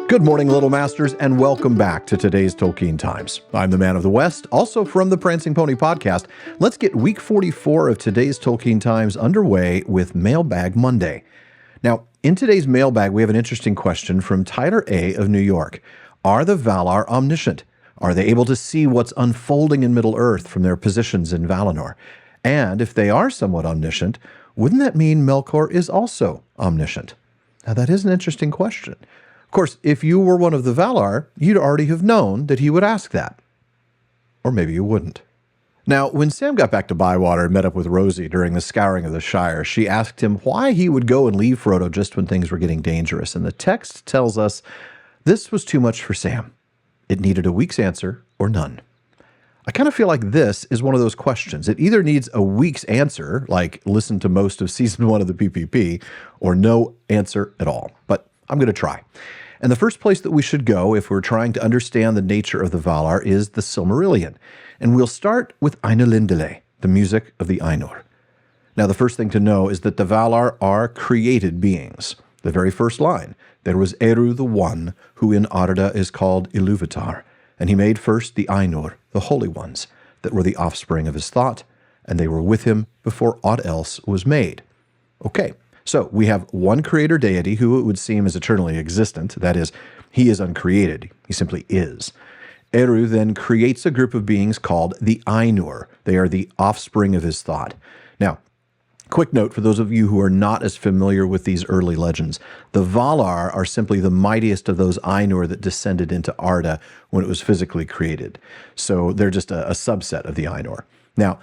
Good morning, Little Masters, and welcome back to today's Tolkien Times. I'm the Man of the West, also from the Prancing Pony podcast. Let's get week 44 of today's Tolkien Times underway with Mailbag Monday. Now, in today's Mailbag, we have an interesting question from Tyler A. of New York. Are the Valar omniscient? Are they able to see what's unfolding in Middle-earth from their positions in Valinor? And if they are somewhat omniscient, wouldn't that mean Melkor is also omniscient? Now, that is an interesting question. Of course, if you were one of the Valar, you'd already have known that he would ask that. Or maybe you wouldn't. Now, when Sam got back to Bywater and met up with Rosie during the scouring of the Shire, she asked him why he would go and leave Frodo just when things were getting dangerous. And the text tells us this was too much for Sam. It needed a week's answer or none. I kind of feel like this is one of those questions. It either needs a week's answer, like listen to most of season 1 of the PPP, or no answer at all. But I'm going to try. And the first place that we should go if we're trying to understand the nature of the Valar is the Silmarillion. And we'll start with Ainulindale, the music of the Ainur. Now, the first thing to know is that the Valar are created beings. The very first line, there was Eru the One, who in Arda is called Ilúvatar, and he made first the Ainur, the holy ones, that were the offspring of his thought, and they were with him before aught else was made. Okay. So we have one creator deity who it would seem is eternally existent. That is, he is uncreated. He simply is. Eru then creates a group of beings called the Ainur. They are the offspring of his thought. Now, quick note for those of you who are not as familiar with these early legends. The Valar are simply the mightiest of those Ainur that descended into Arda when it was physically created. So they're just a subset of the Ainur. Now,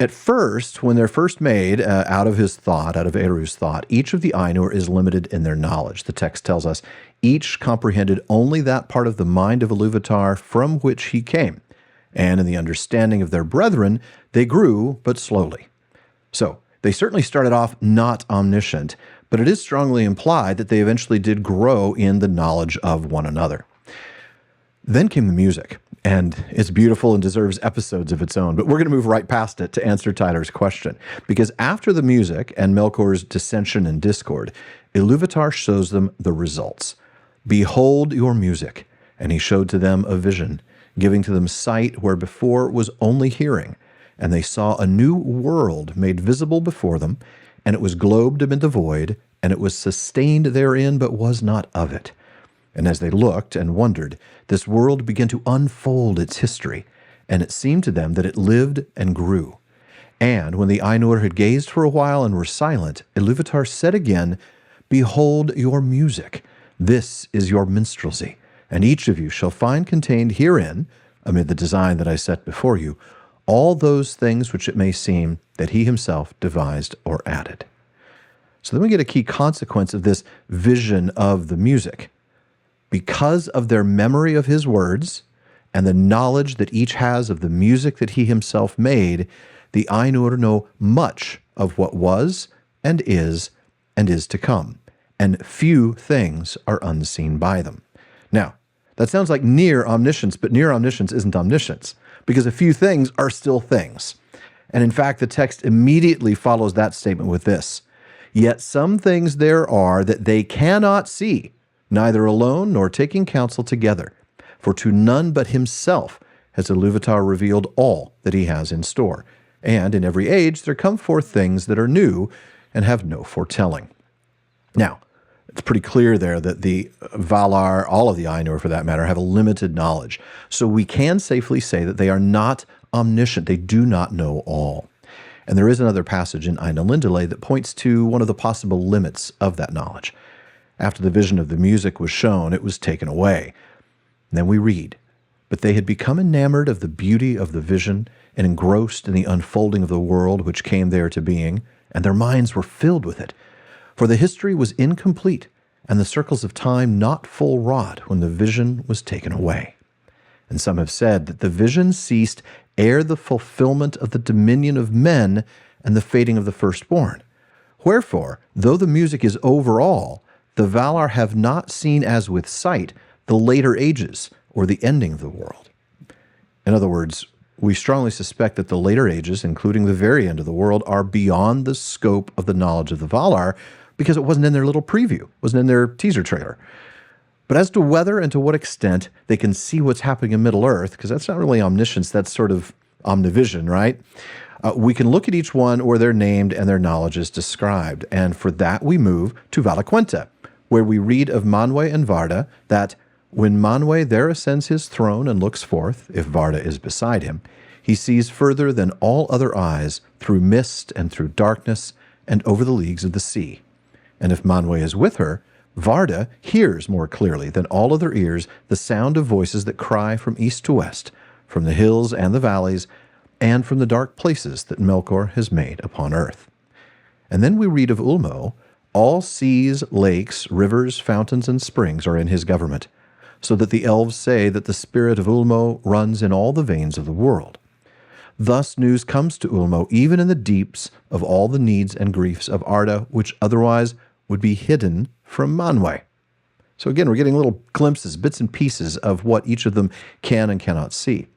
at first, when they're first made out of his thought, out of Eru's thought, each of the Ainur is limited in their knowledge. The text tells us each comprehended only that part of the mind of Ilúvatar from which he came. And in the understanding of their brethren, they grew, but slowly. So, they certainly started off not omniscient, but it is strongly implied that they eventually did grow in the knowledge of one another. Then came the music. And it's beautiful and deserves episodes of its own. But we're going to move right past it to answer Tyler's question. Because after the music and Melkor's dissension and discord, Ilúvatar shows them the results. Behold your music. And he showed to them a vision, giving to them sight where before was only hearing. And they saw a new world made visible before them, and it was globed amid the void, and it was sustained therein, but was not of it. And as they looked and wondered, this world began to unfold its history, and it seemed to them that it lived and grew. And when the Ainur had gazed for a while and were silent, Ilúvatar said again, Behold your music. This is your minstrelsy, and each of you shall find contained herein, amid the design that I set before you, all those things which it may seem that he himself devised or added. So then we get a key consequence of this vision of the music. Because of their memory of his words and the knowledge that each has of the music that he himself made, the Ainur know much of what was and is to come, and few things are unseen by them. Now, that sounds like near omniscience, but near omniscience isn't omniscience, because a few things are still things. And in fact, the text immediately follows that statement with this, Yet some things there are that they cannot see, neither alone nor taking counsel together. For to none but himself has Ilúvatar revealed all that he has in store. And in every age there come forth things that are new and have no foretelling. Now, it's pretty clear there that the Valar, all of the Ainur for that matter, have a limited knowledge. So we can safely say that they are not omniscient. They do not know all. And there is another passage in Ainulindale that points to one of the possible limits of that knowledge. After the vision of the music was shown, it was taken away. And then we read, But they had become enamored of the beauty of the vision and engrossed in the unfolding of the world which came there to being, and their minds were filled with it. For the history was incomplete, and the circles of time not full wrought when the vision was taken away. And some have said that the vision ceased ere the fulfillment of the dominion of men and the fading of the firstborn. Wherefore, though the music is over all, the Valar have not seen as with sight the later ages or the ending of the world. In other words, we strongly suspect that the later ages, including the very end of the world, are beyond the scope of the knowledge of the Valar because it wasn't in their little preview, wasn't in their teaser trailer. But as to whether and to what extent they can see what's happening in Middle-earth, because that's not really omniscience, that's sort of omnivision, right? We can look at each one where they're named and their knowledge is described. And for that, we move to Valaquenta, where we read of Manwe and Varda that when Manwe there ascends his throne and looks forth, if Varda is beside him, he sees further than all other eyes through mist and through darkness and over the leagues of the sea. And if Manwe is with her, Varda hears more clearly than all other ears the sound of voices that cry from east to west, from the hills and the valleys, and from the dark places that Melkor has made upon earth. And then we read of Ulmo, all seas, lakes, rivers, fountains, and springs are in his government, so that the elves say that the spirit of Ulmo runs in all the veins of the world. Thus news comes to Ulmo even in the deeps of all the needs and griefs of Arda, which otherwise would be hidden from Manwe. So again, we're getting little glimpses, bits and pieces of what each of them can and cannot see.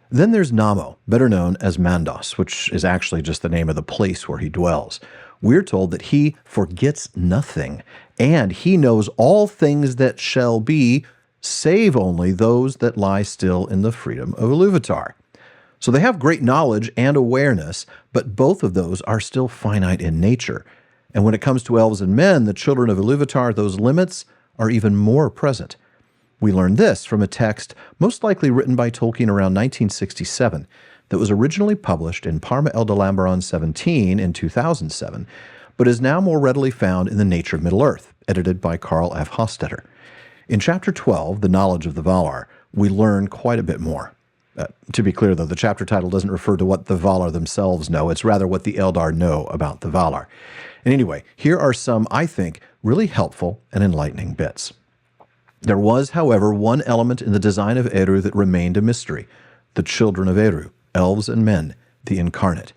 Then there's Namo, better known as Mandos, which is actually just the name of the place where he dwells. We're told that he forgets nothing, and he knows all things that shall be, save only those that lie still in the freedom of Iluvatar. So they have great knowledge and awareness, but both of those are still finite in nature. And when it comes to elves and men, the children of Iluvatar, those limits are even more present. We learn this from a text most likely written by Tolkien around 1967 that was originally published in Parma Eldalamberon 17 in 2007, but is now more readily found in The Nature of Middle-earth, edited by Carl F. Hostetter. In Chapter 12, The Knowledge of the Valar, we learn quite a bit more. To be clear, though, the chapter title doesn't refer to what the Valar themselves know. It's rather what the Eldar know about the Valar. And anyway, here are some, I think, really helpful and enlightening bits. There was, however, one element in the design of Eru that remained a mystery: the children of Eru, elves and men, the incarnate.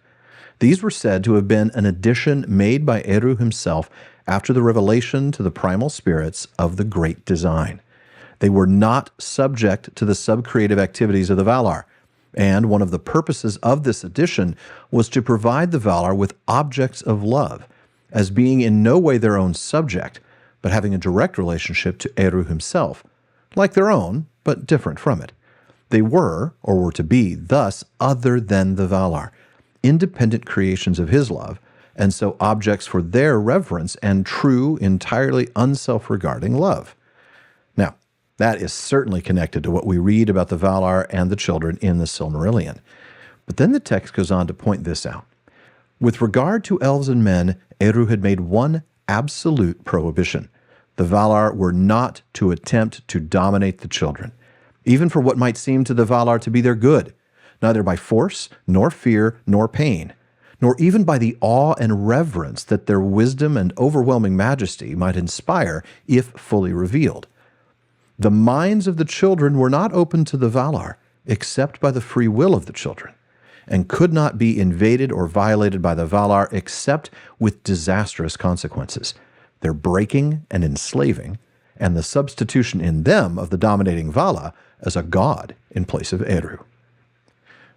These were said to have been an addition made by Eru himself after the revelation to the primal spirits of the Great Design. They were not subject to the subcreative activities of the Valar, and one of the purposes of this addition was to provide the Valar with objects of love, as being in no way their own subject, but having a direct relationship to Eru himself, like their own, but different from it. They were, or were to be, thus other than the Valar, independent creations of his love, and so objects for their reverence and true, entirely unself-regarding love. Now, that is certainly connected to what we read about the Valar and the children in the Silmarillion. But then the text goes on to point this out. With regard to elves and men, Eru had made one absolute prohibition. The Valar were not to attempt to dominate the children, even for what might seem to the Valar to be their good, neither by force, nor fear, nor pain, nor even by the awe and reverence that their wisdom and overwhelming majesty might inspire if fully revealed. The minds of the children were not open to the Valar, except by the free will of the children, and could not be invaded or violated by the Valar except with disastrous consequences, their breaking and enslaving, and the substitution in them of the dominating Vala as a god in place of Eru.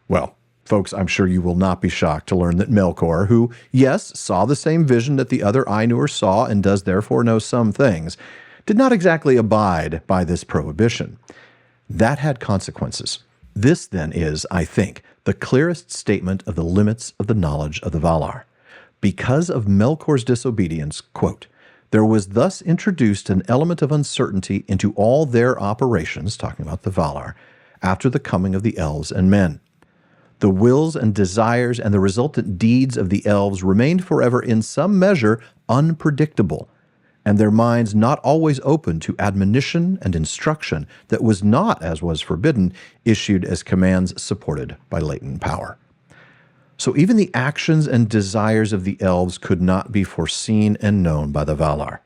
Well, folks, I'm sure you will not be shocked to learn that Melkor, who, yes, saw the same vision that the other Ainur saw and does therefore know some things, did not exactly abide by this prohibition. That had consequences. This, then, is, I think, the clearest statement of the limits of the knowledge of the Valar. Because of Melkor's disobedience, quote, there was thus introduced an element of uncertainty into all their operations, talking about the Valar, after the coming of the elves and men. The wills and desires and the resultant deeds of the elves remained forever in some measure unpredictable, and their minds not always open to admonition and instruction that was not, as was forbidden, issued as commands supported by latent power. So even the actions and desires of the elves could not be foreseen and known by the Valar.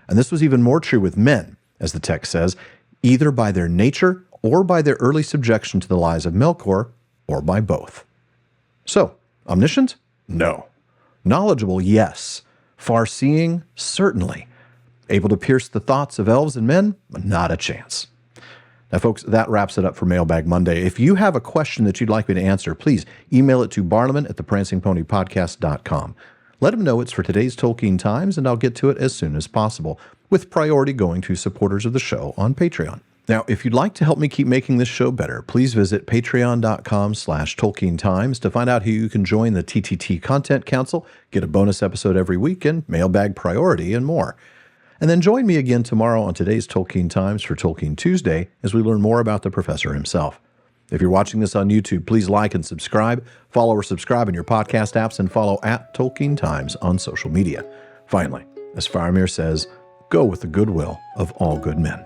And this was even more true with men, as the text says, either by their nature or by their early subjection to the lies of Melkor, or by both. So, omniscient? No. Knowledgeable? Yes. Far-seeing? Certainly. Able to pierce the thoughts of elves and men? Not a chance. Now, folks, that wraps it up for Mailbag Monday. If you have a question that you'd like me to answer, please email it to barlaman@theprancingponypodcast.com. Let him know it's for today's Tolkien Times, and I'll get to it as soon as possible. with priority going to supporters of the show on Patreon. Now, if you'd like to help me keep making this show better, please visit patreon.com/Tolkien Times to find out how you can join the TTT Content Council, get a bonus episode every week, and Mailbag Priority, and more. And then join me again tomorrow on today's Tolkien Times for Tolkien Tuesday as we learn more about the professor himself. If you're watching this on YouTube, please like and subscribe, follow or subscribe in your podcast apps, and follow @Tolkien Times on social media. Finally, as Faramir says, go with the goodwill of all good men.